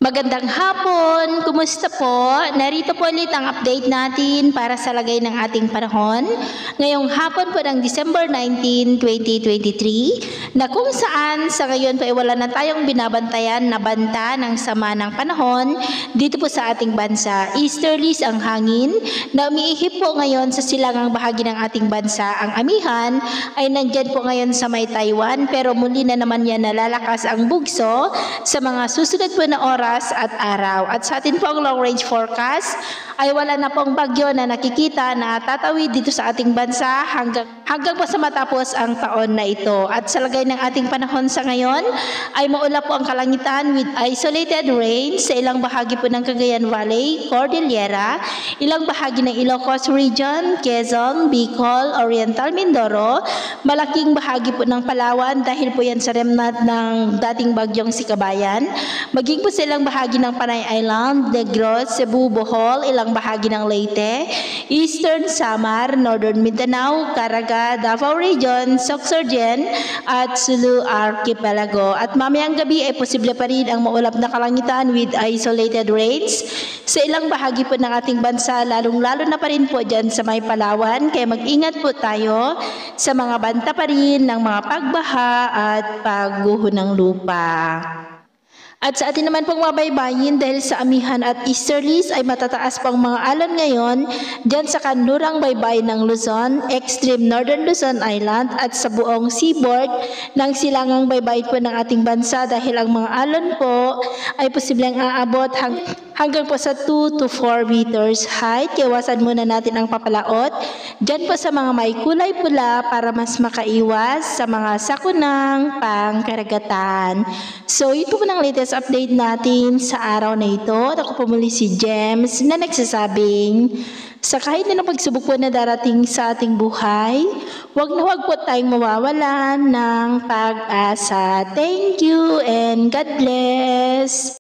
Magandang hapon! Kumusta po? Narito po ulit ang update natin para sa lagay ng ating panahon. Ngayong hapon po ng December 19, 2023 na kung saan sa ngayon po ay wala na tayong binabantayan na banta ng sama ng panahon dito po sa ating bansa. Easterlies ang hangin na umiihip po ngayon sa silangang bahagi ng ating bansa. Ang amihan ay nandyan po ngayon sa may Taiwan pero muli na naman yan nalalakas ang bugso sa mga susunod po na oras at araw. At sa atin po ang long range forecast ay wala na pong bagyo na nakikita na tatawid dito sa ating bansa hanggang po sa matapos ang taon na ito. At sa lagay ng ating panahon sa ngayon ay maulap po ang kalangitan with isolated rain sa ilang bahagi po ng Cagayan Valley, Cordillera, ilang bahagi ng Ilocos Region, Quezon, Bicol, Oriental Mindoro, malaking bahagi po ng Palawan dahil po yan sa remnant ng dating bagyong Sikabayan, maging po sa ilang bahagi ng Panay Island, Negros, Cebu, Bohol, ilang bahagi ng Leyte, Eastern Samar, Northern Mindanao, Caraga, Davao Region, Sorsogon, at Sulu Archipelago. At mamayang gabi ay posible pa rin ang maulap na kalangitan with isolated rains sa ilang bahagi po ng ating bansa, lalong-lalo na pa rin po dyan sa may Palawan. Kaya mag-ingat po tayo sa mga banta pa rin ng mga pagbaha at pagguho ng lupa. At sa atin naman pong mabaybayin dahil sa amihan at easterlies ay matataas pang mga alon ngayon dyan sa kanlurang baybay ng Luzon, extreme northern Luzon Island at sa buong seaboard ng silangang baybay po ng ating bansa dahil ang mga alon po ay posibleng aabot hanggang po sa 2 to 4 meters height. Iwasan muna natin ang papalaot dyan po sa mga may kulay pula para mas makaiwas sa mga sakunang pangkaragatan. So ito po ng latest update natin sa araw na ito. At ako po muli si James na nagsasabing sa kahit na pagsubok po na darating sa ating buhay, huwag po tayong mawawalan ng pag-asa. Thank you and God bless!